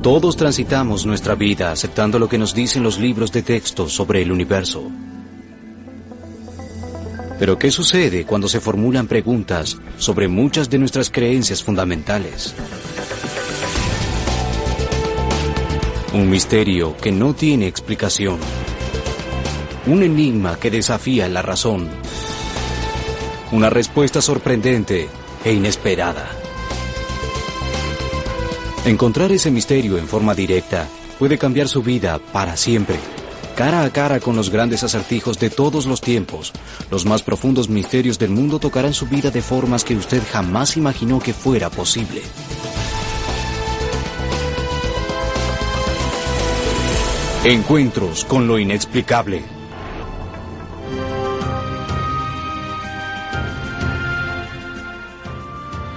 Todos transitamos nuestra vida aceptando lo que nos dicen los libros de texto sobre el universo. Pero ¿qué sucede cuando se formulan preguntas sobre muchas de nuestras creencias fundamentales? Un misterio que no tiene explicación. Un enigma que desafía la razón. Una respuesta sorprendente e inesperada. Encontrar ese misterio en forma directa puede cambiar su vida para siempre. Cara a cara con los grandes acertijos de todos los tiempos, los más profundos misterios del mundo tocarán su vida de formas que usted jamás imaginó que fuera posible. Encuentros con lo inexplicable.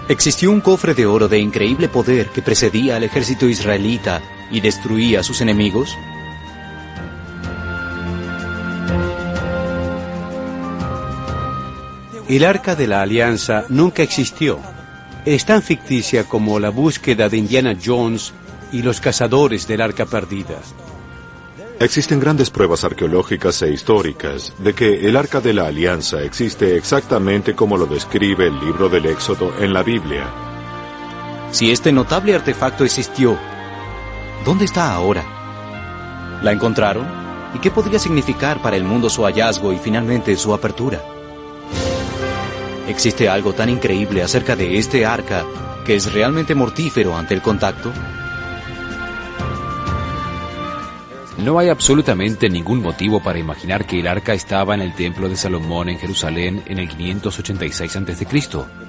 ¿Existió un cofre de oro de increíble poder que precedía al ejército israelita y destruía a sus enemigos? El Arca de la Alianza nunca existió. Es tan ficticia como la búsqueda de Indiana Jones y los cazadores del Arca Perdida. Existen grandes pruebas arqueológicas e históricas de que el Arca de la Alianza existe exactamente como lo describe el libro del Éxodo en la Biblia. Si este notable artefacto existió, ¿dónde está ahora? ¿La encontraron? ¿Y qué podría significar para el mundo su hallazgo y finalmente su apertura? ¿Existe algo tan increíble acerca de este arca que es realmente mortífero ante el contacto? No hay absolutamente ningún motivo para imaginar que el arca estaba en el templo de Salomón en Jerusalén en el 586 a.C.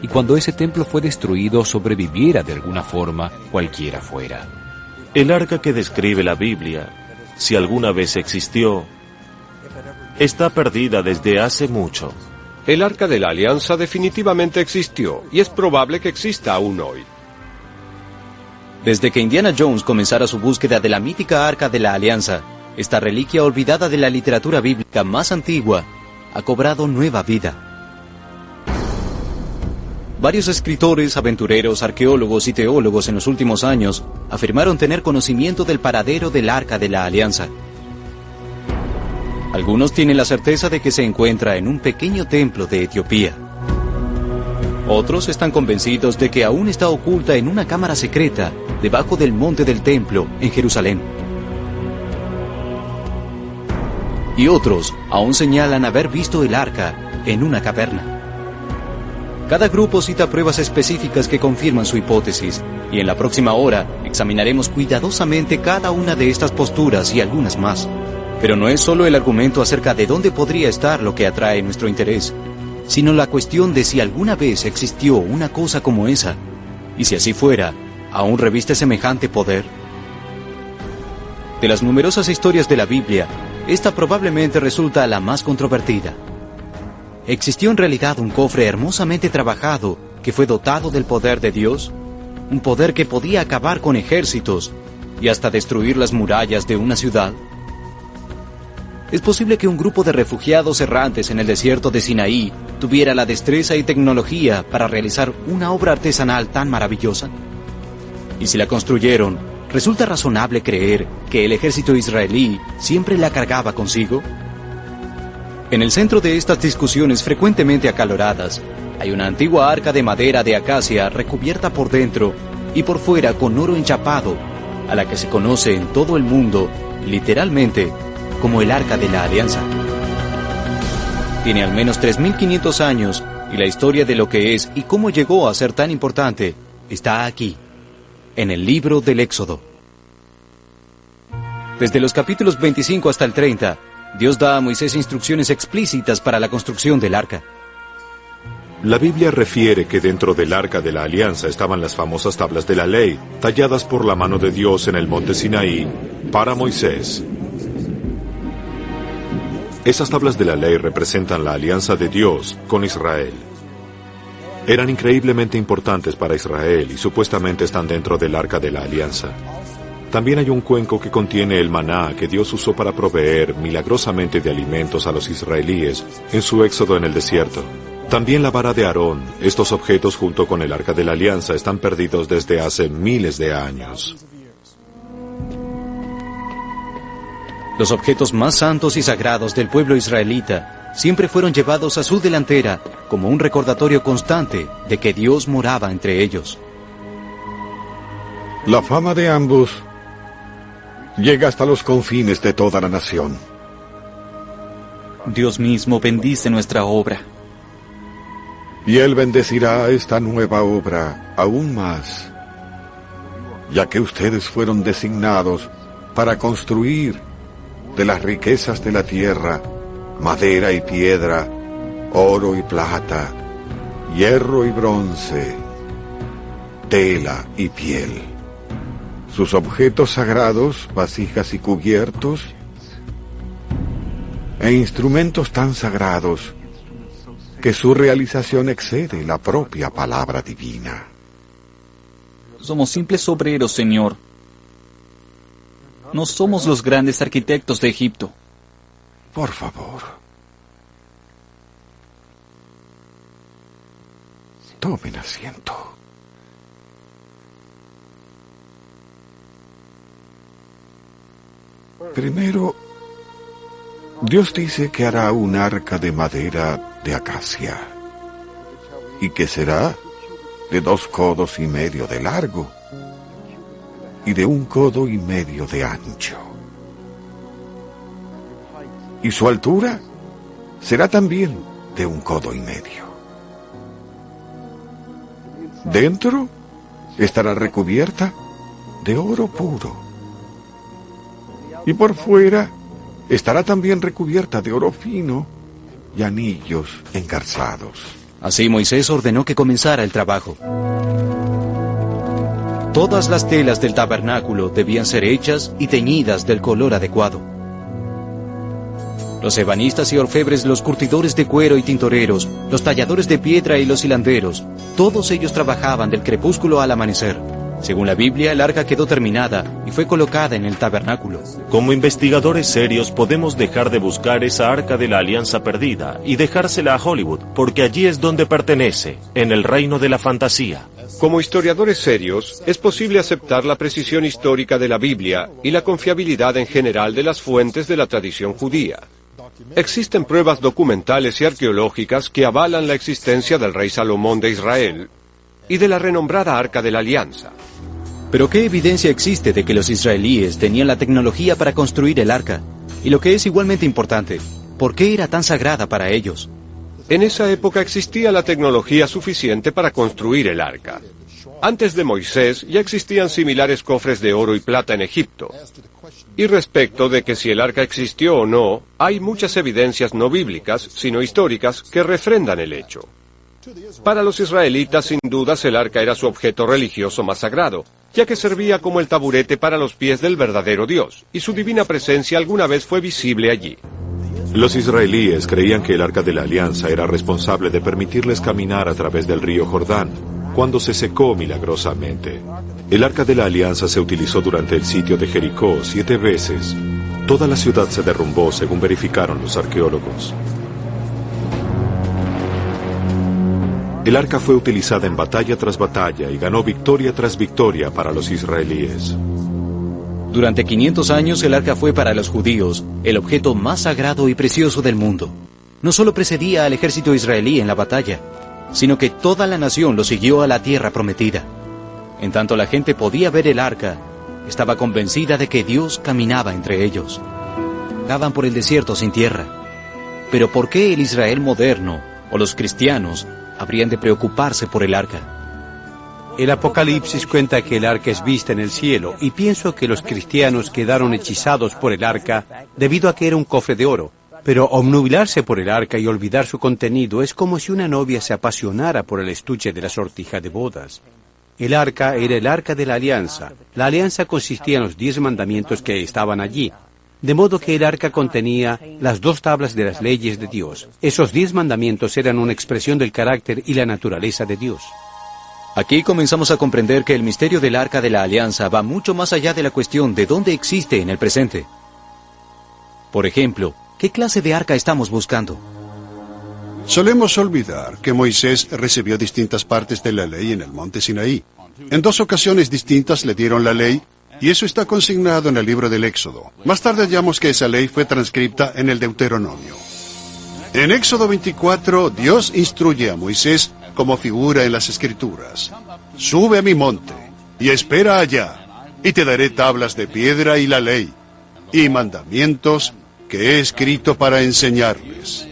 y cuando ese templo fue destruido sobreviviera de alguna forma cualquiera fuera. El arca que describe la Biblia, si alguna vez existió, está perdida desde hace mucho. El Arca de la Alianza definitivamente existió y es probable que exista aún hoy. Desde que Indiana Jones comenzara su búsqueda de la mítica Arca de la Alianza, esta reliquia olvidada de la literatura bíblica más antigua ha cobrado nueva vida. Varios escritores, aventureros, arqueólogos y teólogos en los últimos años afirmaron tener conocimiento del paradero del Arca de la Alianza. Algunos tienen la certeza de que se encuentra en un pequeño templo de Etiopía. Otros están convencidos de que aún está oculta en una cámara secreta debajo del monte del templo en Jerusalén. Y otros aún señalan haber visto el arca en una caverna. Cada grupo cita pruebas específicas que confirman su hipótesis, y en la próxima hora examinaremos cuidadosamente cada una de estas posturas y algunas más. Pero no es solo el argumento acerca de dónde podría estar lo que atrae nuestro interés, sino la cuestión de si alguna vez existió una cosa como esa, y si así fuera, ¿aún reviste semejante poder? De las numerosas historias de la Biblia, esta probablemente resulta la más controvertida. ¿Existió en realidad un cofre hermosamente trabajado que fue dotado del poder de Dios? ¿Un poder que podía acabar con ejércitos y hasta destruir las murallas de una ciudad? ¿Es posible que un grupo de refugiados errantes en el desierto de Sinaí tuviera la destreza y tecnología para realizar una obra artesanal tan maravillosa? Y si la construyeron, ¿resulta razonable creer que el ejército israelí siempre la cargaba consigo? En el centro de estas discusiones frecuentemente acaloradas, hay una antigua arca de madera de acacia recubierta por dentro y por fuera con oro enchapado, a la que se conoce en todo el mundo, literalmente, como el Arca de la Alianza. Tiene al menos 3.500 años y la historia de lo que es y cómo llegó a ser tan importante está aquí, en el libro del Éxodo. Desde los capítulos 25 hasta el 30, Dios da a Moisés instrucciones explícitas para la construcción del arca. La Biblia refiere que dentro del Arca de la Alianza estaban las famosas tablas de la ley, talladas por la mano de Dios en el monte Sinaí, para Moisés. Esas tablas de la ley representan la alianza de Dios con Israel. Eran increíblemente importantes para Israel y supuestamente están dentro del Arca de la Alianza. También hay un cuenco que contiene el maná que Dios usó para proveer milagrosamente de alimentos a los israelíes en su éxodo en el desierto. También la vara de Aarón. Estos objetos junto con el Arca de la Alianza están perdidos desde hace miles de años. Los objetos más santos y sagrados del pueblo israelita siempre fueron llevados a su delantera como un recordatorio constante de que Dios moraba entre ellos. La fama de ambos llega hasta los confines de toda la nación. Dios mismo bendice nuestra obra. Y Él bendecirá esta nueva obra aún más, ya que ustedes fueron designados para construir de las riquezas de la tierra, madera y piedra, oro y plata, hierro y bronce, tela y piel. Sus objetos sagrados, vasijas y cubiertos, e instrumentos tan sagrados que su realización excede la propia palabra divina. Somos simples obreros, Señor. No somos los grandes arquitectos de Egipto. Por favor. Tomen asiento. Primero, Dios dice que hará un arca de madera de acacia y que será de 2 codos y medio de largo y de 1 codo y medio de ancho. Y su altura será también de 1 codo y medio. Dentro estará recubierta de oro puro. Y por fuera estará también recubierta de oro fino y anillos engarzados. Así Moisés ordenó que comenzara el trabajo. Todas las telas del tabernáculo debían ser hechas y teñidas del color adecuado. Los ebanistas y orfebres, los curtidores de cuero y tintoreros, los talladores de piedra y los hilanderos, todos ellos trabajaban del crepúsculo al amanecer. Según la Biblia, el arca quedó terminada y fue colocada en el tabernáculo. Como investigadores serios podemos dejar de buscar esa arca de la alianza perdida y dejársela a Hollywood, porque allí es donde pertenece, en el reino de la fantasía. Como historiadores serios, es posible aceptar la precisión histórica de la Biblia y la confiabilidad en general de las fuentes de la tradición judía. Existen pruebas documentales y arqueológicas que avalan la existencia del rey Salomón de Israel y de la renombrada Arca de la Alianza. Pero ¿qué evidencia existe de que los israelíes tenían la tecnología para construir el arca? Y lo que es igualmente importante, ¿por qué era tan sagrada para ellos? En esa época existía la tecnología suficiente para construir el arca. Antes de Moisés ya existían similares cofres de oro y plata en Egipto. Y respecto de que si el arca existió o no, hay muchas evidencias no bíblicas, sino históricas, que refrendan el hecho. Para los israelitas, sin dudas, el arca era su objeto religioso más sagrado, ya que servía como el taburete para los pies del verdadero Dios, y su divina presencia alguna vez fue visible allí. Los israelíes creían que el Arca de la Alianza era responsable de permitirles caminar a través del río Jordán, cuando se secó milagrosamente. El Arca de la Alianza se utilizó durante el sitio de Jericó 7 veces. Toda la ciudad se derrumbó, según verificaron los arqueólogos. El arca fue utilizada en batalla tras batalla y ganó victoria tras victoria para los israelíes. Durante 500 años el arca fue para los judíos el objeto más sagrado y precioso del mundo. No solo precedía al ejército israelí en la batalla, sino que toda la nación lo siguió a la tierra prometida. En tanto la gente podía ver el arca, estaba convencida de que Dios caminaba entre ellos. Vagaban por el desierto sin tierra. Pero ¿por qué el Israel moderno o los cristianos habrían de preocuparse por el arca? El Apocalipsis cuenta que el arca es vista en el cielo, y pienso que los cristianos quedaron hechizados por el arca debido a que era un cofre de oro. Pero obnubilarse por el arca y olvidar su contenido es como si una novia se apasionara por el estuche de la sortija de bodas. El arca era el arca de la alianza. La alianza consistía en los 10 mandamientos que estaban allí. De modo que el arca contenía las 2 tablas de las leyes de Dios. Esos 10 mandamientos eran una expresión del carácter y la naturaleza de Dios. Aquí comenzamos a comprender que el misterio del Arca de la Alianza va mucho más allá de la cuestión de dónde existe en el presente. Por ejemplo, ¿qué clase de arca estamos buscando? Solemos olvidar que Moisés recibió distintas partes de la ley en el monte Sinaí. En 2 ocasiones distintas le dieron la ley Y eso está consignado en el libro del Éxodo. Más tarde hallamos que esa ley fue transcripta en el Deuteronomio. En Éxodo 24, Dios instruye a Moisés como figura en las Escrituras. Sube a mi monte y espera allá, y te daré tablas de piedra y la ley, y mandamientos que he escrito para enseñarles.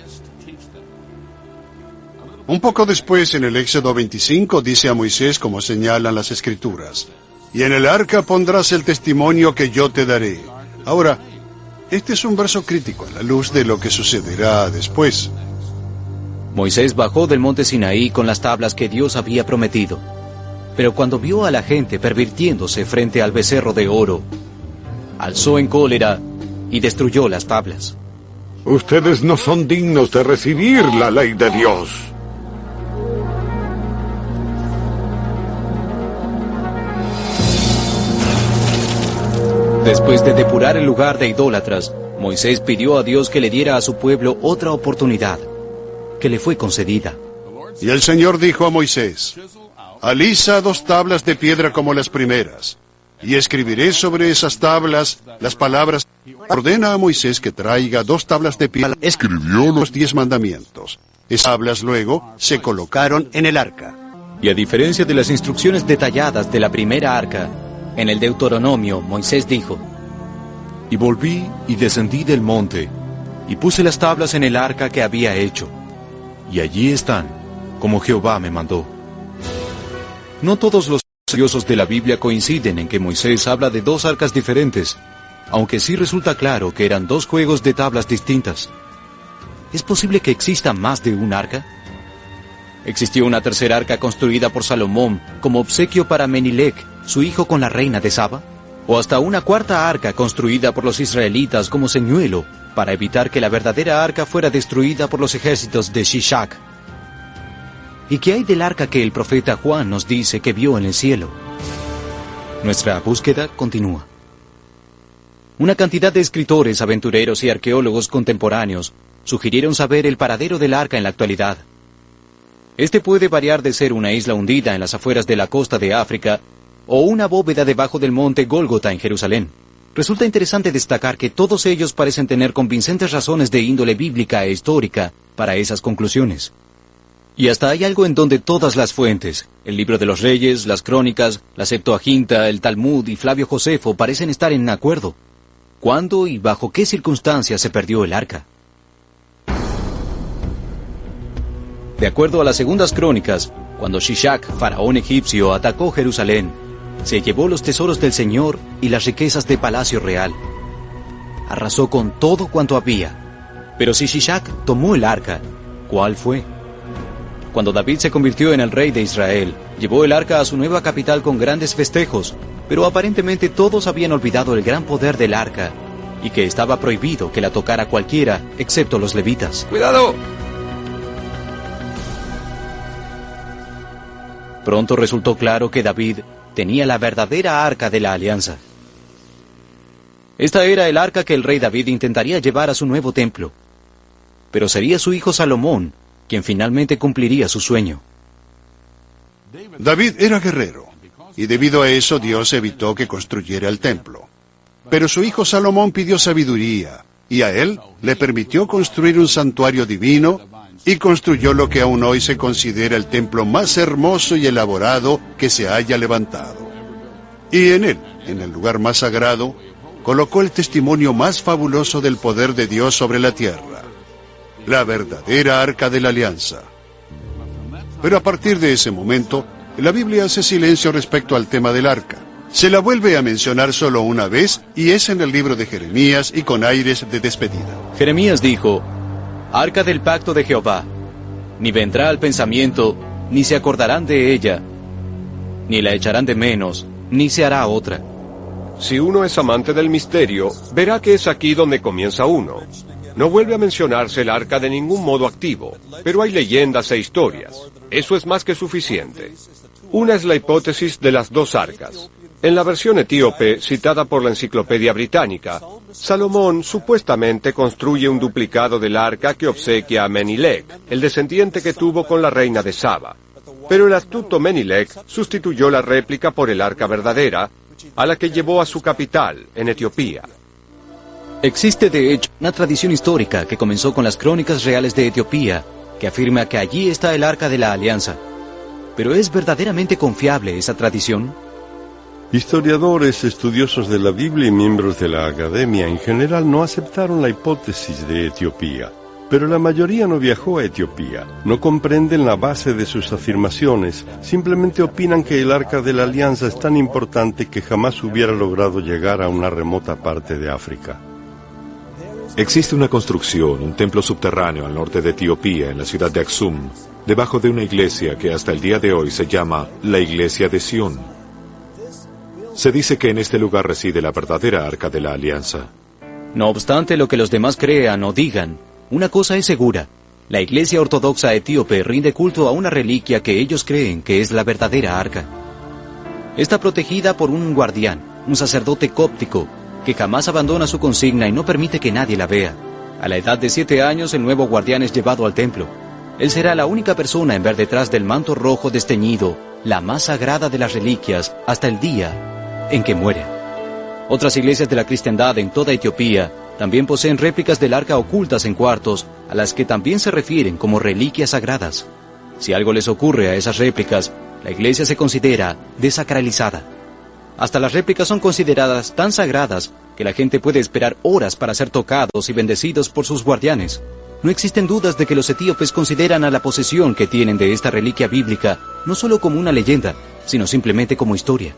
Un poco después, en el Éxodo 25, dice a Moisés como señalan las Escrituras: y en el arca pondrás el testimonio que yo te daré. Ahora, este es un verso crítico a la luz de lo que sucederá después. Moisés bajó del monte Sinaí con las tablas que Dios había prometido. Pero cuando vio a la gente pervirtiéndose frente al becerro de oro, alzó en cólera y destruyó las tablas. Ustedes no son dignos de recibir la ley de Dios. Después de depurar el lugar de idólatras, Moisés pidió a Dios que le diera a su pueblo otra oportunidad, que le fue concedida. Y el Señor dijo a Moisés: alisa 2 tablas de piedra como las primeras, y escribiré sobre esas tablas las palabras. Ordena a Moisés que traiga 2 tablas de piedra. Escribió los 10 mandamientos. Esas tablas luego se colocaron en el arca. Y a diferencia de las instrucciones detalladas de la primera arca, en el Deuteronomio, Moisés dijo: y volví y descendí del monte, y puse las tablas en el arca que había hecho, y allí están, como Jehová me mandó. No todos los estudiosos de la Biblia coinciden en que Moisés habla de 2 arcas diferentes, aunque sí resulta claro que eran 2 juegos de tablas distintas. ¿Es posible que exista más de un arca? ¿Existió una tercera arca construida por Salomón como obsequio para Menilec, su hijo con la reina de Saba? ¿O hasta una 4ª arca construida por los israelitas como señuelo para evitar que la verdadera arca fuera destruida por los ejércitos de Shishak? ¿Y qué hay del arca que el profeta Juan nos dice que vio en el cielo? Nuestra búsqueda continúa. Una cantidad de escritores, aventureros y arqueólogos contemporáneos sugirieron saber el paradero del arca en la actualidad. Este puede variar de ser una isla hundida en las afueras de la costa de África o una bóveda debajo del monte Gólgota en Jerusalén. Resulta interesante destacar que todos ellos parecen tener convincentes razones de índole bíblica e histórica para esas conclusiones. Y hasta hay algo en donde todas las fuentes, el Libro de los Reyes, las Crónicas, la Septuaginta, el Talmud y Flavio Josefo parecen estar en acuerdo. ¿Cuándo y bajo qué circunstancias se perdió el arca? De acuerdo a las segundas crónicas, cuando Shishak, faraón egipcio, atacó Jerusalén, se llevó los tesoros del Señor y las riquezas de palacio real. Arrasó con todo cuanto había. Pero si Shishak tomó el arca, ¿cuál fue? Cuando David se convirtió en el rey de Israel, llevó el arca a su nueva capital con grandes festejos, pero aparentemente todos habían olvidado el gran poder del arca y que estaba prohibido que la tocara cualquiera, excepto los levitas. ¡Cuidado! Pronto resultó claro que David tenía la verdadera arca de la alianza. Esta era el arca que el rey David intentaría llevar a su nuevo templo. Pero sería su hijo Salomón quien finalmente cumpliría su sueño. David era guerrero, y debido a eso Dios evitó que construyera el templo. Pero su hijo Salomón pidió sabiduría, y a él le permitió construir un santuario divino, y construyó lo que aún hoy se considera el templo más hermoso y elaborado que se haya levantado. Y en él, en el lugar más sagrado, colocó el testimonio más fabuloso del poder de Dios sobre la tierra, la verdadera arca de la alianza. Pero a partir de ese momento, la Biblia hace silencio respecto al tema del arca. Se la vuelve a mencionar solo una vez, y es en el libro de Jeremías y con aires de despedida. Jeremías dijo: Arca del pacto de Jehová, ni vendrá al pensamiento, ni se acordarán de ella, ni la echarán de menos, ni se hará otra. Si uno es amante del misterio, verá que es aquí donde comienza uno. No vuelve a mencionarse el arca de ningún modo activo, pero hay leyendas e historias. Eso es más que suficiente. Una es la hipótesis de las 2 arcas. En la versión etíope, citada por la Enciclopedia Británica, Salomón supuestamente construye un duplicado del arca que obsequia a Menilec, el descendiente que tuvo con la reina de Saba. Pero el astuto Menilec sustituyó la réplica por el arca verdadera, a la que llevó a su capital, en Etiopía. Existe de hecho una tradición histórica que comenzó con las crónicas reales de Etiopía, que afirma que allí está el Arca de la Alianza. ¿Pero es verdaderamente confiable esa tradición? Historiadores, estudiosos de la Biblia y miembros de la academia en general no aceptaron la hipótesis de Etiopía. Pero la mayoría no viajó a Etiopía, no comprenden la base de sus afirmaciones, simplemente opinan que el Arca de la Alianza es tan importante que jamás hubiera logrado llegar a una remota parte de África. Existe una construcción, un templo subterráneo al norte de Etiopía, en la ciudad de Aksum, debajo de una iglesia que hasta el día de hoy se llama la Iglesia de Sión. Se dice que en este lugar reside la verdadera Arca de la Alianza. No obstante lo que los demás crean o digan, una cosa es segura: la Iglesia Ortodoxa Etíope rinde culto a una reliquia que ellos creen que es la verdadera arca. Está protegida por un guardián, un sacerdote cóptico, que jamás abandona su consigna y no permite que nadie la vea. A la edad de 7 años, el nuevo guardián es llevado al templo. Él será la única persona en ver detrás del manto rojo desteñido, la más sagrada de las reliquias, hasta el día en que muere. Otras iglesias de la cristiandad en toda Etiopía también poseen réplicas del arca ocultas en cuartos, a las que también se refieren como reliquias sagradas. Si algo les ocurre a esas réplicas, la iglesia se considera desacralizada. Hasta las réplicas son consideradas tan sagradas que la gente puede esperar horas para ser tocados y bendecidos por sus guardianes. No existen dudas de que los etíopes consideran a la posesión que tienen de esta reliquia bíblica no solo como una leyenda, sino simplemente como historia.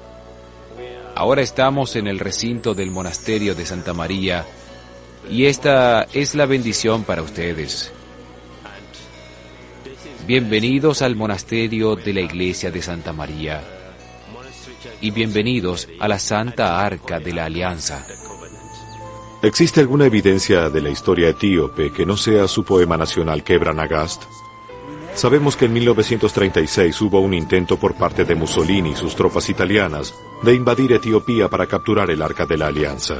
Ahora estamos en el recinto del monasterio de Santa María y esta es la bendición para ustedes. Bienvenidos al monasterio de la Iglesia de Santa María y bienvenidos a la Santa Arca de la Alianza. ¿Existe alguna evidencia de la historia etíope que no sea su poema nacional Kebra Nagast? Sabemos que en 1936 hubo un intento por parte de Mussolini y sus tropas italianas de invadir Etiopía para capturar el Arca de la Alianza.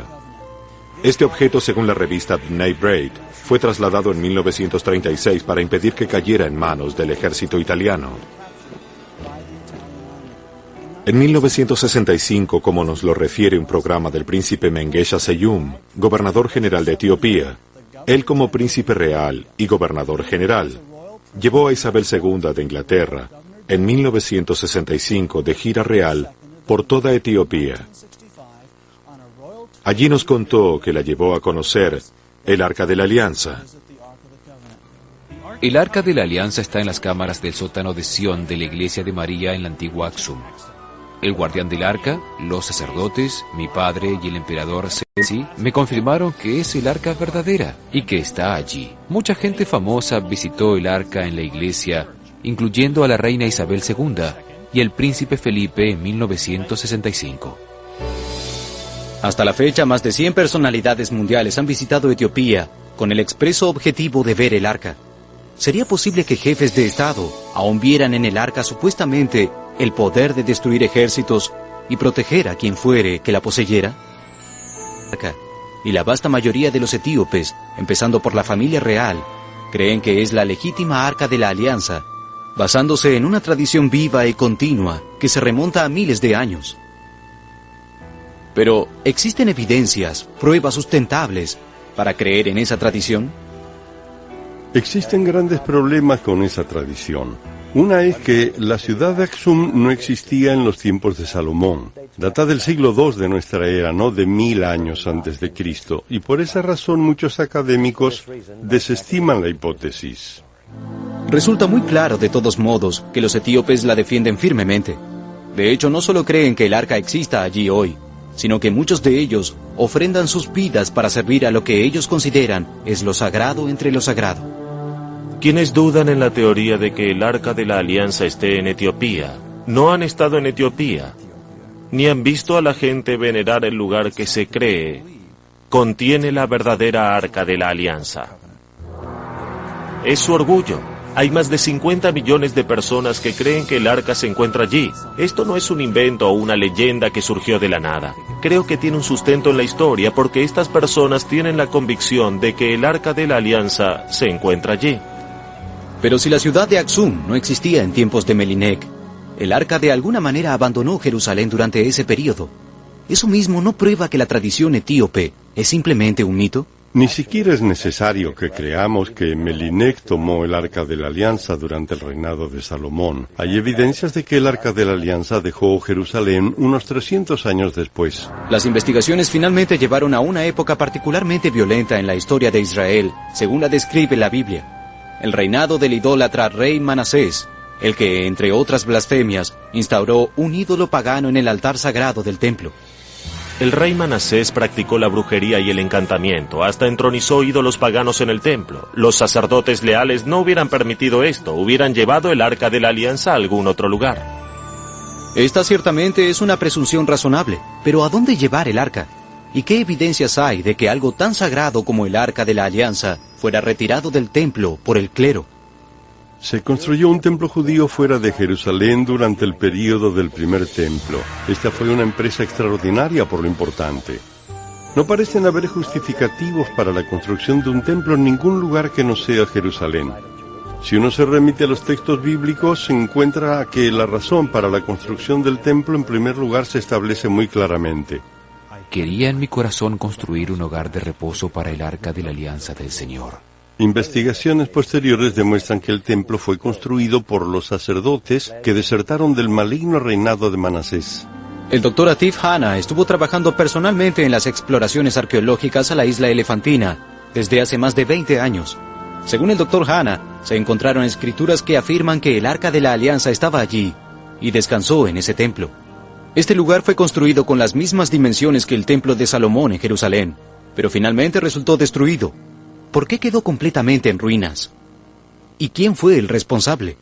Este objeto, según la revista Bnei Brait, fue trasladado en 1936 para impedir que cayera en manos del ejército italiano. En 1965, como nos lo refiere un programa del príncipe Mengesha Seyum, gobernador general de Etiopía, él como príncipe real y gobernador general, llevó a Isabel II de Inglaterra, en 1965, de gira real por toda Etiopía. Allí nos contó que la llevó a conocer el Arca de la Alianza. El Arca de la Alianza está en las cámaras del sótano de Sión de la Iglesia de María en la antigua Aksum. El guardián del arca, los sacerdotes, mi padre y el emperador Sensi me confirmaron que es el arca verdadera y que está allí. Mucha gente famosa visitó el arca en la iglesia, incluyendo a la reina Isabel II y el príncipe Felipe en 1965. Hasta la fecha, más de 100 personalidades mundiales han visitado Etiopía con el expreso objetivo de ver el arca. ¿Sería posible que jefes de Estado aún vieran en el arca supuestamente el poder de destruir ejércitos y proteger a quien fuere que la poseyera? Y la vasta mayoría de los etíopes, empezando por la familia real, creen que es la legítima Arca de la Alianza, basándose en una tradición viva y continua que se remonta a miles de años. Pero, ¿existen evidencias, pruebas sustentables para creer en esa tradición? Existen grandes problemas con esa tradición. Una es que la ciudad de Aksum no existía en los tiempos de Salomón. Data del siglo II de nuestra era, no de 1000 años antes de Cristo, y por esa razón muchos académicos desestiman la hipótesis. Resulta muy claro, de todos modos, que los etíopes la defienden firmemente. De hecho, no solo creen que el arca exista allí hoy, sino que muchos de ellos ofrendan sus vidas para servir a lo que ellos consideran es lo sagrado entre lo sagrado. Quienes dudan en la teoría de que el Arca de la Alianza esté en Etiopía, no han estado en Etiopía, ni han visto a la gente venerar el lugar que se cree contiene la verdadera Arca de la Alianza. Es su orgullo. Hay más de 50 millones de personas que creen que el arca se encuentra allí. Esto no es un invento o una leyenda que surgió de la nada. Creo que tiene un sustento en la historia porque estas personas tienen la convicción de que el Arca de la Alianza se encuentra allí. Pero si la ciudad de Aksum no existía en tiempos de Melinec, el arca de alguna manera abandonó Jerusalén durante ese período. ¿eso mismo no prueba que la tradición etíope es simplemente un mito? Ni siquiera es necesario que creamos que Melinec tomó el Arca de la Alianza durante el reinado de Salomón. Hay evidencias de que el Arca de la Alianza dejó Jerusalén unos 300 años después. Las investigaciones finalmente llevaron a una época particularmente violenta en la historia de Israel, según la describe la Biblia. El reinado del idólatra rey Manasés, el que, entre otras blasfemias, instauró un ídolo pagano en el altar sagrado del templo. El rey Manasés practicó la brujería y el encantamiento, hasta entronizó ídolos paganos en el templo. Los sacerdotes leales no hubieran permitido esto, hubieran llevado el Arca de la Alianza a algún otro lugar. Esta ciertamente es una presunción razonable, pero ¿a dónde llevar el arca? ¿Y qué evidencias hay de que algo tan sagrado como el Arca de la Alianza fuera retirado del templo por el clero? Se construyó un templo judío fuera de Jerusalén durante el período del primer templo. Esta fue una empresa extraordinaria por lo importante. No parecen haber justificativos para la construcción de un templo en ningún lugar que no sea Jerusalén. Si uno se remite a los textos bíblicos, se encuentra que la razón para la construcción del templo en primer lugar se establece muy claramente. Quería en mi corazón construir un hogar de reposo para el Arca de la Alianza del Señor. Investigaciones posteriores demuestran que el templo fue construido por los sacerdotes que desertaron del maligno reinado de Manasés. El doctor Atif Hanna estuvo trabajando personalmente en las exploraciones arqueológicas a la isla Elefantina desde hace más de 20 años. Según el doctor Hanna, se encontraron escrituras que afirman que el Arca de la Alianza estaba allí y descansó en ese templo. Este lugar fue construido con las mismas dimensiones que el templo de Salomón en Jerusalén, pero finalmente resultó destruido. ¿Por qué quedó completamente en ruinas? ¿Y quién fue el responsable?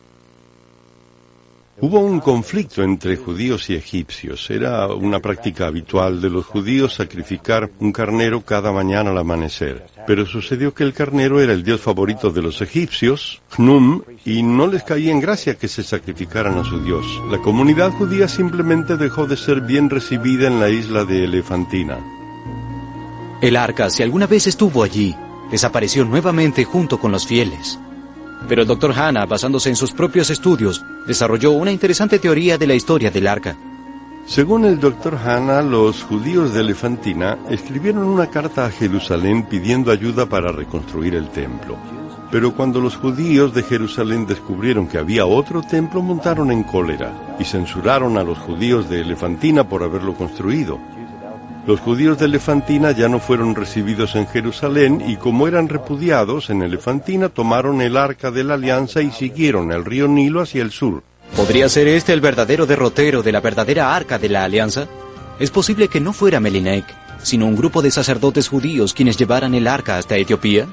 Hubo un conflicto entre judíos y egipcios. Era una práctica habitual de los judíos sacrificar un carnero cada mañana al amanecer. Pero sucedió que el carnero era el dios favorito de los egipcios, Khnum, y no les caía en gracia que se sacrificaran a su dios. La comunidad judía simplemente dejó de ser bien recibida en la isla de Elefantina. El arca, si alguna vez estuvo allí, desapareció nuevamente junto con los fieles. Pero el doctor Hanna, basándose en sus propios estudios, desarrolló una interesante teoría de la historia del arca. Según el doctor Hanna, los judíos de Elefantina escribieron una carta a Jerusalén pidiendo ayuda para reconstruir el templo. Pero cuando los judíos de Jerusalén descubrieron que había otro templo, montaron en cólera y censuraron a los judíos de Elefantina por haberlo construido. Los judíos de Elefantina ya no fueron recibidos en Jerusalén y como eran repudiados en Elefantina, tomaron el Arca de la Alianza y siguieron el río Nilo hacia el sur. ¿Podría ser este el verdadero derrotero de la verdadera Arca de la Alianza? Es posible que no fuera Melinec, sino un grupo de sacerdotes judíos quienes llevaran el arca hasta Etiopía.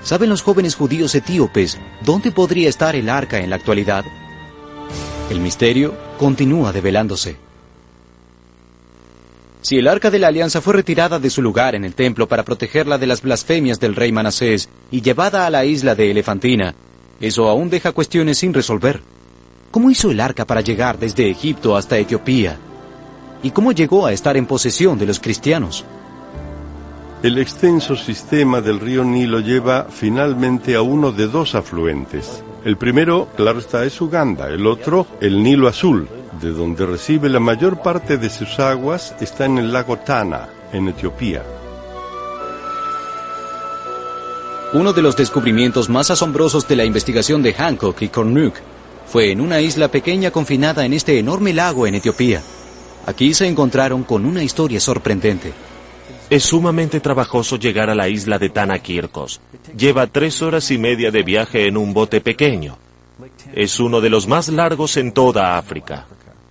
¿Saben los jóvenes judíos etíopes dónde podría estar el arca en la actualidad? El misterio continúa develándose. Si el Arca de la Alianza fue retirada de su lugar en el templo para protegerla de las blasfemias del rey Manasés y llevada a la isla de Elefantina, eso aún deja cuestiones sin resolver. ¿Cómo hizo el arca para llegar desde Egipto hasta Etiopía? ¿Y cómo llegó a estar en posesión de los cristianos? El extenso sistema del río Nilo lleva finalmente a uno de dos afluentes. El primero, claro está, es Uganda, el otro, el Nilo Azul, de donde recibe la mayor parte de sus aguas, está en el lago Tana, en Etiopía. Uno de los descubrimientos más asombrosos de la investigación de Hancock y Cornuke fue en una isla pequeña confinada en este enorme lago en Etiopía. Aquí se encontraron con una historia sorprendente. Es sumamente trabajoso llegar a la isla de Tanakirkos. Lleva 3 horas y media de viaje en un bote pequeño. Es uno de los más largos en toda África.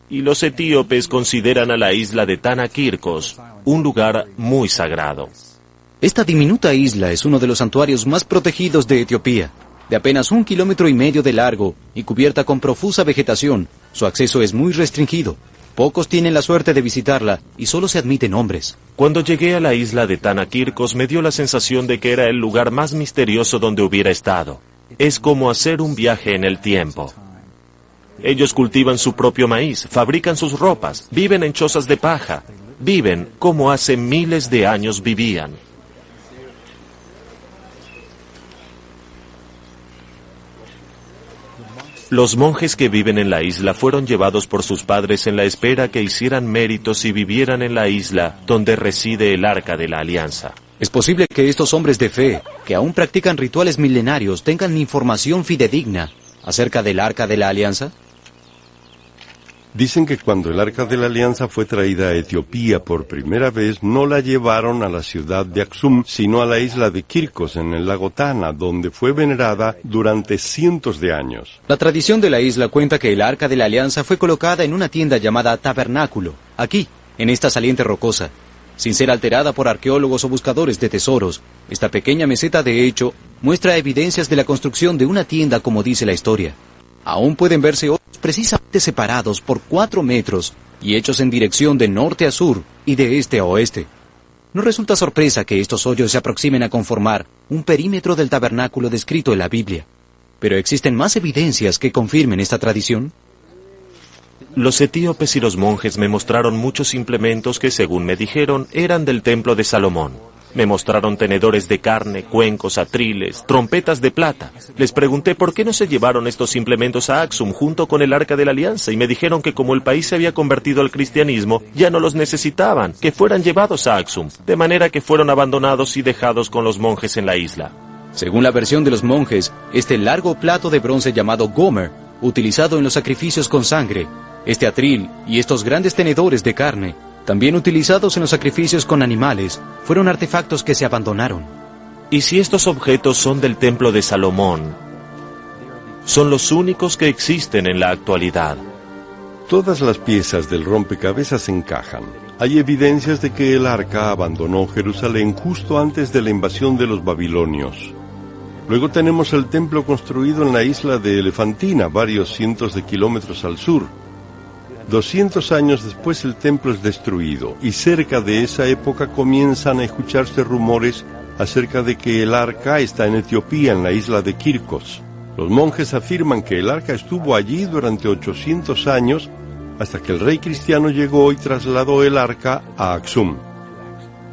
Y los etíopes consideran a la isla de Tanakirkos un lugar muy sagrado. Esta diminuta isla es uno de los santuarios más protegidos de Etiopía. De apenas 1,5 kilómetros de largo y cubierta con profusa vegetación, su acceso es muy restringido. Pocos tienen la suerte de visitarla y solo se admiten hombres. Cuando llegué a la isla de Tanakirkos me dio la sensación de que era el lugar más misterioso donde hubiera estado. Es como hacer un viaje en el tiempo. Ellos cultivan su propio maíz, fabrican sus ropas, viven en chozas de paja, viven como hace miles de años vivían. Los monjes que viven en la isla fueron llevados por sus padres en la espera que hicieran méritos y vivieran en la isla donde reside el Arca de la Alianza. ¿Es posible que estos hombres de fe, que aún practican rituales milenarios, tengan información fidedigna acerca del Arca de la Alianza? Dicen que cuando el Arca de la Alianza fue traída a Etiopía por primera vez, no la llevaron a la ciudad de Aksum, sino a la isla de Kirkos, en el lago Tana, donde fue venerada durante cientos de años. La tradición de la isla cuenta que el Arca de la Alianza fue colocada en una tienda llamada Tabernáculo, aquí, en esta saliente rocosa. Sin ser alterada por arqueólogos o buscadores de tesoros, esta pequeña meseta de hecho muestra evidencias de la construcción de una tienda como dice la historia. Aún pueden verse hoyos precisamente separados por 4 metros y hechos en dirección de norte a sur y de este a oeste. No resulta sorpresa que estos hoyos se aproximen a conformar un perímetro del tabernáculo descrito en la Biblia. Pero ¿existen más evidencias que confirmen esta tradición? Los etíopes y los monjes me mostraron muchos implementos que, según me dijeron, eran del templo de Salomón. Me mostraron tenedores de carne, cuencos, atriles, trompetas de plata. Les pregunté por qué no se llevaron estos implementos a Aksum junto con el Arca de la Alianza y me dijeron que como el país se había convertido al cristianismo, ya no los necesitaban, que fueran llevados a Aksum, de manera que fueron abandonados y dejados con los monjes en la isla. Según la versión de los monjes, este largo plato de bronce llamado gomer, utilizado en los sacrificios con sangre, este atril y estos grandes tenedores de carne, también utilizados en los sacrificios con animales, fueron artefactos que se abandonaron. ¿Y si estos objetos son del templo de Salomón? Son los únicos que existen en la actualidad. Todas las piezas del rompecabezas encajan. Hay evidencias de que el arca abandonó Jerusalén justo antes de la invasión de los babilonios. Luego tenemos el templo construido en la isla de Elefantina, varios cientos de kilómetros al sur. 200 años después el templo es destruido y cerca de esa época comienzan a escucharse rumores acerca de que el arca está en Etiopía, en la isla de Kirkos. Los monjes afirman que el arca estuvo allí durante 800 años hasta que el rey cristiano llegó y trasladó el arca a Aksum.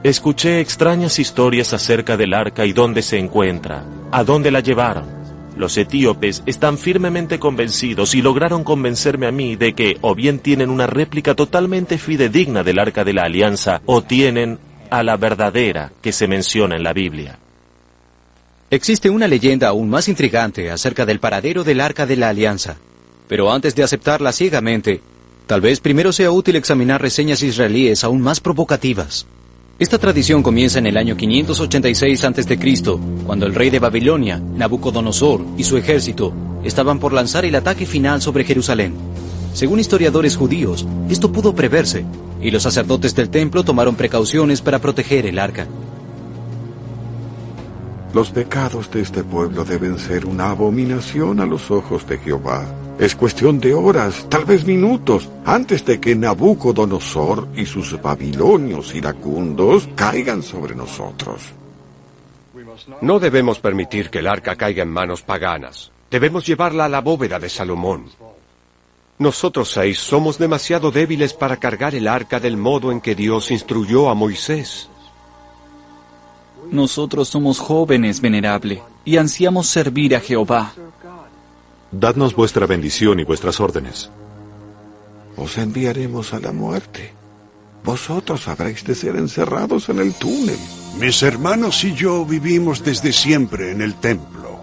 Escuché extrañas historias acerca del arca y dónde se encuentra, a dónde la llevaron. Los etíopes están firmemente convencidos y lograron convencerme a mí de que o bien tienen una réplica totalmente fidedigna del Arca de la Alianza o tienen a la verdadera que se menciona en la Biblia. Existe una leyenda aún más intrigante acerca del paradero del Arca de la Alianza. Pero antes de aceptarla ciegamente, tal vez primero sea útil examinar reseñas israelíes aún más provocativas. Esta tradición comienza en el año 586 a.C., cuando el rey de Babilonia, Nabucodonosor, y su ejército estaban por lanzar el ataque final sobre Jerusalén. Según historiadores judíos, esto pudo preverse, y los sacerdotes del templo tomaron precauciones para proteger el arca. Los pecados de este pueblo deben ser una abominación a los ojos de Jehová. Es cuestión de horas, tal vez minutos, antes de que Nabucodonosor y sus babilonios iracundos caigan sobre nosotros. No debemos permitir que el arca caiga en manos paganas. Debemos llevarla a la bóveda de Salomón. Nosotros 6 somos demasiado débiles para cargar el arca del modo en que Dios instruyó a Moisés. Nosotros somos jóvenes, venerable, y ansiamos servir a Jehová. Dadnos vuestra bendición y vuestras órdenes. Os enviaremos a la muerte. Vosotros habréis de ser encerrados en el túnel. Mis hermanos y yo vivimos desde siempre en el templo.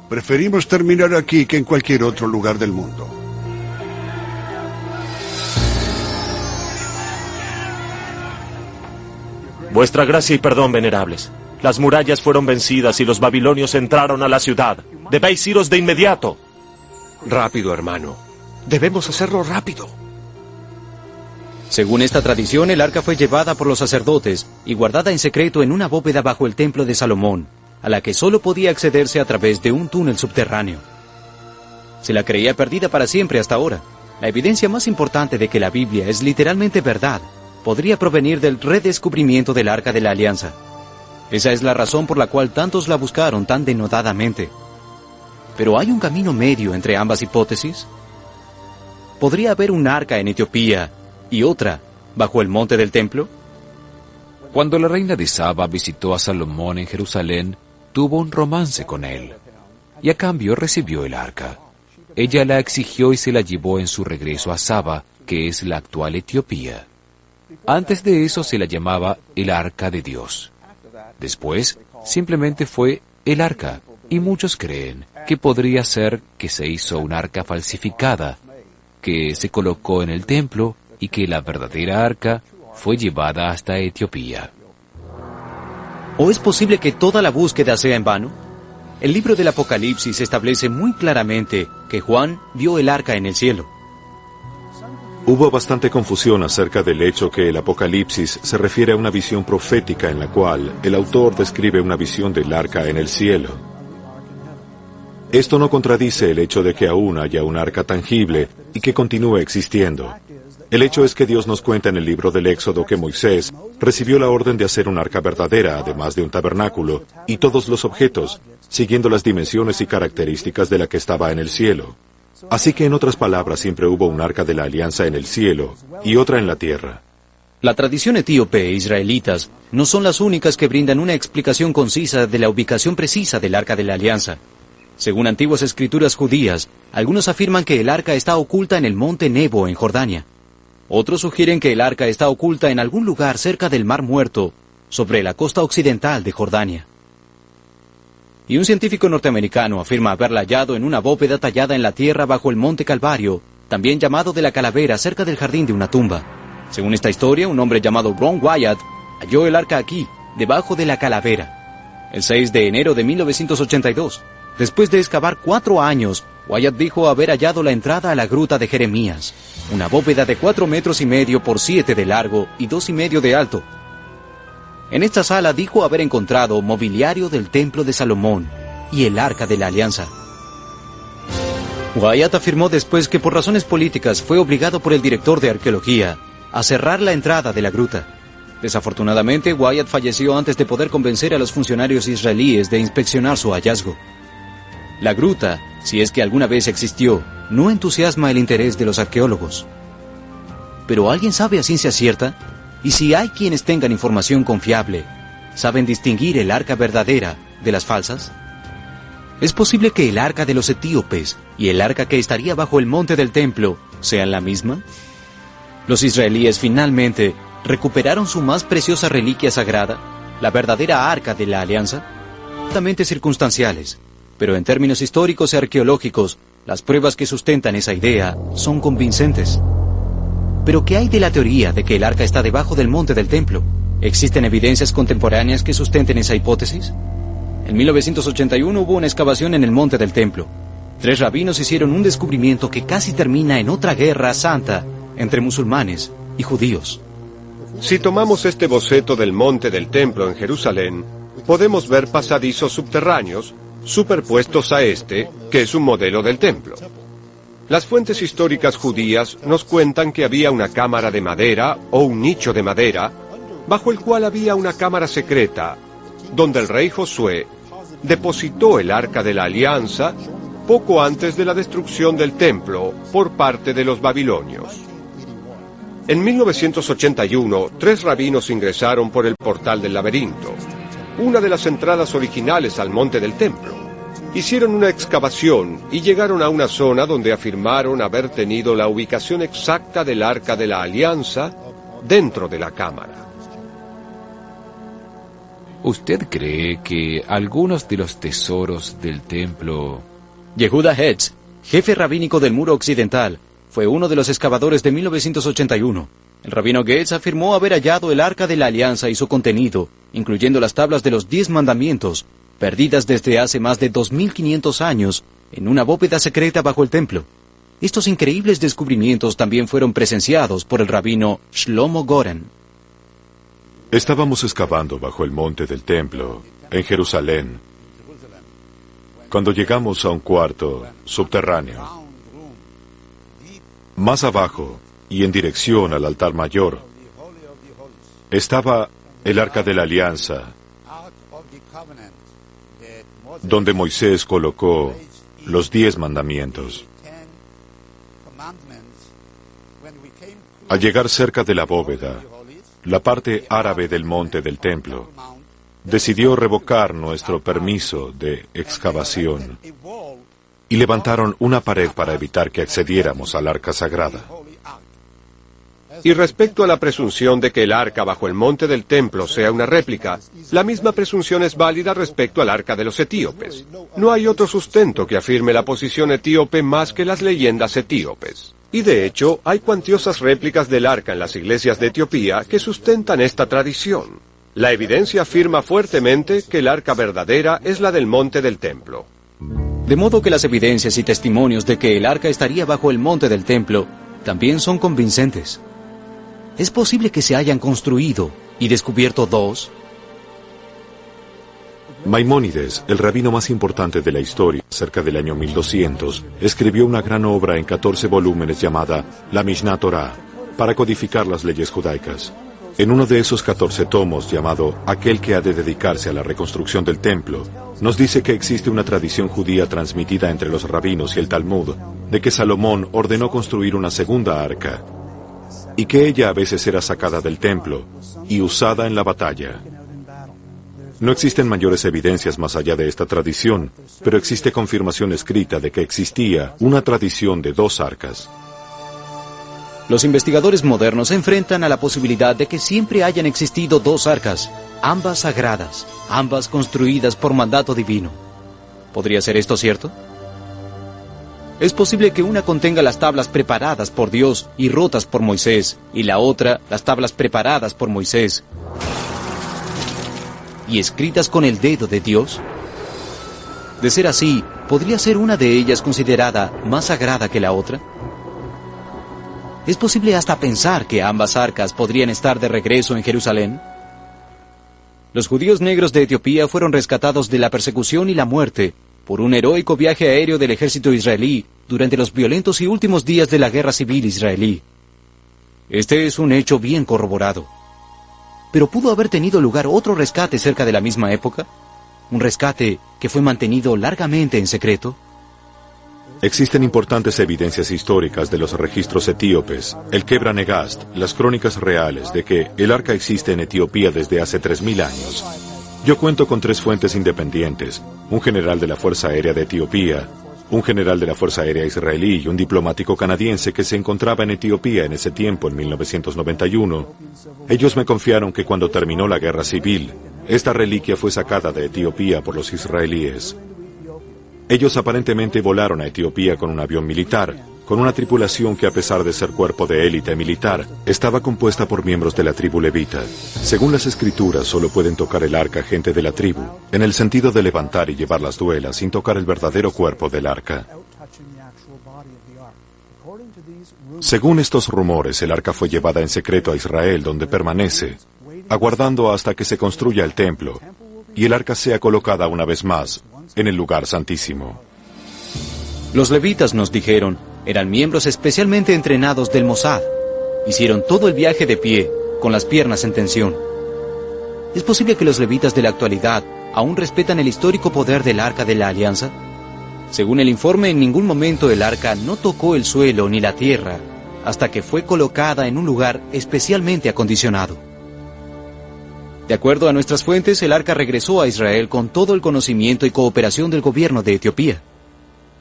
Preferimos terminar aquí que en cualquier otro lugar del mundo. Vuestra gracia y perdón, venerables. Las murallas fueron vencidas y los babilonios entraron a la ciudad. Debéis iros de inmediato. Rápido, hermano. Debemos hacerlo rápido. Según esta tradición, el arca fue llevada por los sacerdotes y guardada en secreto en una bóveda bajo el templo de Salomón, a la que solo podía accederse a través de un túnel subterráneo. Se la creía perdida para siempre hasta ahora. La evidencia más importante de que la Biblia es literalmente verdad podría provenir del redescubrimiento del Arca de la Alianza. Esa es la razón por la cual tantos la buscaron tan denodadamente. ¿Pero hay un camino medio entre ambas hipótesis? ¿Podría haber un arca en Etiopía y otra bajo el monte del templo? Cuando la reina de Saba visitó a Salomón en Jerusalén, tuvo un romance con él. y a cambio recibió el arca. Ella la exigió y se la llevó en su regreso a Saba, que es la actual Etiopía. Antes de eso se la llamaba el Arca de Dios. Después, simplemente fue el arca, y muchos creen que podría ser que se hizo un arca falsificada, que se colocó en el templo y que la verdadera arca fue llevada hasta Etiopía. ¿O es posible que toda la búsqueda sea en vano? El libro del Apocalipsis establece muy claramente que Juan vio el arca en el cielo. Hubo bastante confusión acerca del hecho que el Apocalipsis se refiere a una visión profética en la cual el autor describe una visión del arca en el cielo. Esto no contradice el hecho de que aún haya un arca tangible y que continúe existiendo. El hecho es que Dios nos cuenta en el libro del Éxodo que Moisés recibió la orden de hacer un arca verdadera, además de un tabernáculo, y todos los objetos, siguiendo las dimensiones y características de la que estaba en el cielo. Así que en otras palabras siempre hubo un arca de la alianza en el cielo y otra en la tierra. La tradición etíope e israelitas no son las únicas que brindan una explicación concisa de la ubicación precisa del arca de la alianza. Según antiguas escrituras judías, algunos afirman que el arca está oculta en el monte Nebo en Jordania. Otros sugieren que el arca está oculta en algún lugar cerca del Mar Muerto, sobre la costa occidental de Jordania. Y un científico norteamericano afirma haberla hallado en una bóveda tallada en la tierra bajo el monte Calvario, también llamado de la Calavera, cerca del jardín de una tumba. Según esta historia, un hombre llamado Ron Wyatt halló el arca aquí, debajo de la Calavera, el 6 de enero de 1982. Después de excavar 4 años, Wyatt dijo haber hallado la entrada a la gruta de Jeremías, una bóveda de 4,5 metros por 7 de largo y 2,5 de alto. En esta sala dijo haber encontrado mobiliario del Templo de Salomón y el Arca de la Alianza. Wyatt afirmó después que por razones políticas fue obligado por el director de arqueología a cerrar la entrada de la gruta. Desafortunadamente, Wyatt falleció antes de poder convencer a los funcionarios israelíes de inspeccionar su hallazgo. La gruta, si es que alguna vez existió, no entusiasma el interés de los arqueólogos. ¿Pero alguien sabe a ciencia cierta? Y si hay quienes tengan información confiable, ¿saben distinguir el arca verdadera de las falsas? ¿Es posible que el arca de los etíopes y el arca que estaría bajo el monte del templo sean la misma? Los israelíes finalmente recuperaron su más preciosa reliquia sagrada, la verdadera arca de la alianza. Altamente circunstanciales, pero en términos históricos y arqueológicos, las pruebas que sustentan esa idea son convincentes. ¿Pero qué hay de la teoría de que el arca está debajo del monte del templo? ¿Existen evidencias contemporáneas que sustenten esa hipótesis? En 1981 hubo una excavación en el monte del templo. 3 rabinos hicieron un descubrimiento que casi termina en otra guerra santa entre musulmanes y judíos. Si tomamos este boceto del monte del templo en Jerusalén, podemos ver pasadizos subterráneos superpuestos a este, que es un modelo del templo. Las fuentes históricas judías nos cuentan que había una cámara de madera o un nicho de madera, bajo el cual había una cámara secreta, donde el rey Josué depositó el Arca de la Alianza poco antes de la destrucción del templo por parte de los babilonios. En 1981, 3 rabinos ingresaron por el portal del laberinto, una de las entradas originales al monte del templo. Hicieron una excavación y llegaron a una zona donde afirmaron haber tenido la ubicación exacta del Arca de la Alianza dentro de la cámara. ¿Usted cree que algunos de los tesoros del templo... Yehuda Hetz, jefe rabínico del muro occidental, fue uno de los excavadores de 1981. El rabino Getz afirmó haber hallado el Arca de la Alianza y su contenido, incluyendo las tablas de los 10 mandamientos, perdidas desde hace más de 2500 años, en una bóveda secreta bajo el templo. Estos increíbles descubrimientos también fueron presenciados por el rabino Shlomo Goren. Estábamos excavando bajo el monte del templo, en Jerusalén, cuando llegamos a un cuarto subterráneo. Más abajo, y en dirección al altar mayor, estaba el Arca de la Alianza, donde Moisés colocó los 10 mandamientos. Al llegar cerca de la bóveda, la parte árabe del monte del templo, decidió revocar nuestro permiso de excavación y levantaron una pared para evitar que accediéramos al arca sagrada. Y respecto a la presunción de que el arca bajo el monte del templo sea una réplica, la misma presunción es válida respecto al arca de los etíopes. No hay otro sustento que afirme la posición etíope más que las leyendas etíopes. Y de hecho, hay cuantiosas réplicas del arca en las iglesias de Etiopía que sustentan esta tradición. La evidencia afirma fuertemente que el arca verdadera es la del monte del templo. De modo que las evidencias y testimonios de que el arca estaría bajo el monte del templo también son convincentes. ¿Es posible que se hayan construido y descubierto dos? Maimónides, el rabino más importante de la historia, cerca del año 1200, escribió una gran obra en 14 volúmenes llamada La Mishnah Torah, para codificar las leyes judaicas. En uno de esos 14 tomos, llamado Aquel que ha de dedicarse a la reconstrucción del templo, nos dice que existe una tradición judía transmitida entre los rabinos y el Talmud, de que Salomón ordenó construir una segunda arca, y que ella a veces era sacada del templo y usada en la batalla. No existen mayores evidencias más allá de esta tradición, pero existe confirmación escrita de que existía una tradición de dos arcas. Los investigadores modernos se enfrentan a la posibilidad de que siempre hayan existido dos arcas, ambas sagradas, ambas construidas por mandato divino. ¿Podría ser esto cierto? Es posible que una contenga las tablas preparadas por Dios y rotas por Moisés, y la otra las tablas preparadas por Moisés y escritas con el dedo de Dios. De ser así, ¿podría ser una de ellas considerada más sagrada que la otra? ¿Es posible hasta pensar que ambas arcas podrían estar de regreso en Jerusalén? Los judíos negros de Etiopía fueron rescatados de la persecución y la muerte por un heroico viaje aéreo del ejército israelí durante los violentos y últimos días de la guerra civil israelí. Este es un hecho bien corroborado. ¿Pero pudo haber tenido lugar otro rescate cerca de la misma época? ¿Un rescate que fue mantenido largamente en secreto? Existen importantes evidencias históricas de los registros etíopes, el Kebra Negast, las crónicas reales de que el arca existe en Etiopía desde hace 3000 años. Yo cuento con 3 fuentes independientes, un general de la Fuerza Aérea de Etiopía, un general de la Fuerza Aérea israelí y un diplomático canadiense que se encontraba en Etiopía en ese tiempo, en 1991. Ellos me confiaron que cuando terminó la guerra civil, esta reliquia fue sacada de Etiopía por los israelíes. Ellos aparentemente volaron a Etiopía con un avión militar, con una tripulación que, a pesar de ser cuerpo de élite militar, estaba compuesta por miembros de la tribu levita. Según las escrituras, solo pueden tocar el arca gente de la tribu, en el sentido de levantar y llevar las duelas sin tocar el verdadero cuerpo del arca. Según estos rumores, el arca fue llevada en secreto a Israel, donde permanece, aguardando hasta que se construya el templo, y el arca sea colocada una vez más en el lugar santísimo. Los levitas, nos dijeron, eran miembros especialmente entrenados del Mossad. Hicieron todo el viaje de pie, con las piernas en tensión. ¿Es posible que los levitas de la actualidad aún respetan el histórico poder del Arca de la Alianza? Según el informe, en ningún momento el arca no tocó el suelo ni la tierra, hasta que fue colocada en un lugar especialmente acondicionado. De acuerdo a nuestras fuentes, el arca regresó a Israel con todo el conocimiento y cooperación del gobierno de Etiopía.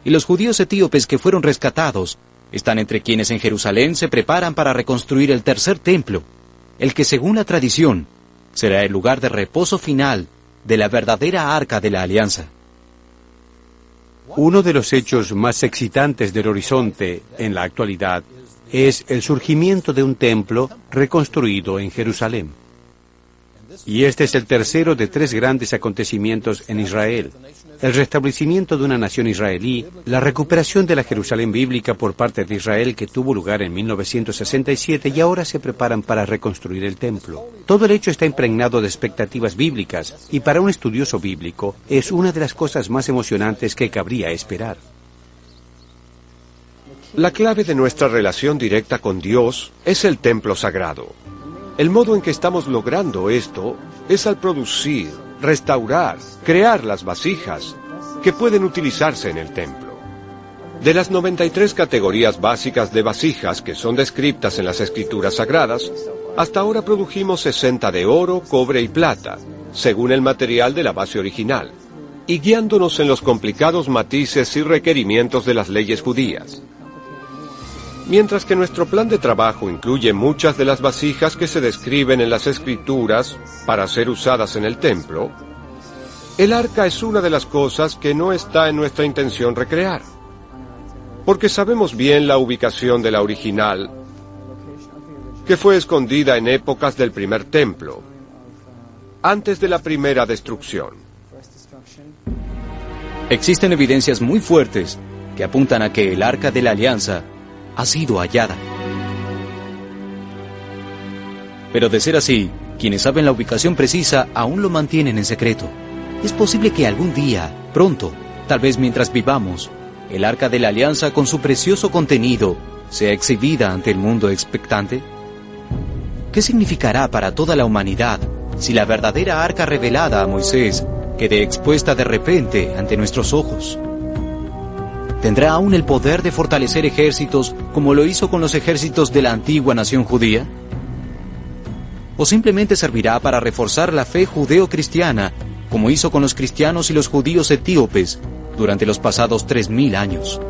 Y los judíos etíopes que fueron rescatados están entre quienes en Jerusalén se preparan para reconstruir el tercer templo, el que según la tradición será el lugar de reposo final de la verdadera Arca de la Alianza. Uno de los hechos más excitantes del horizonte en la actualidad es el surgimiento de un templo reconstruido en Jerusalén. Y este es el tercero de 3 grandes acontecimientos en Israel: el restablecimiento de una nación israelí, la recuperación de la Jerusalén bíblica por parte de Israel que tuvo lugar en 1967 y ahora se preparan para reconstruir el templo. Todo el hecho está impregnado de expectativas bíblicas y para un estudioso bíblico es una de las cosas más emocionantes que cabría esperar. La clave de nuestra relación directa con Dios es el templo sagrado. El modo en que estamos logrando esto es al producir, restaurar, crear las vasijas que pueden utilizarse en el templo. De las 93 categorías básicas de vasijas que son descritas en las Escrituras Sagradas, hasta ahora produjimos 60 de oro, cobre y plata, según el material de la base original, y guiándonos en los complicados matices y requerimientos de las leyes judías. Mientras que nuestro plan de trabajo incluye muchas de las vasijas que se describen en las Escrituras para ser usadas en el templo, el arca es una de las cosas que no está en nuestra intención recrear, porque sabemos bien la ubicación de la original, que fue escondida en épocas del primer templo, antes de la primera destrucción. Existen evidencias muy fuertes que apuntan a que el Arca de la Alianza ha sido hallada. Pero de ser así, quienes saben la ubicación precisa aún lo mantienen en secreto. Es posible que algún día, pronto, tal vez mientras vivamos, el Arca de la Alianza con su precioso contenido sea exhibida ante el mundo expectante. ¿Qué significará para toda la humanidad si la verdadera arca revelada a Moisés quede expuesta de repente ante nuestros ojos? ¿Tendrá aún el poder de fortalecer ejércitos como lo hizo con los ejércitos de la antigua nación judía? ¿O simplemente servirá para reforzar la fe judeo-cristiana como hizo con los cristianos y los judíos etíopes durante los pasados 3000 años?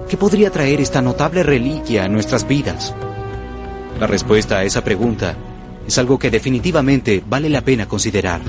¿Qué podría traer esta notable reliquia a nuestras vidas? La respuesta a esa pregunta es algo que definitivamente vale la pena considerar.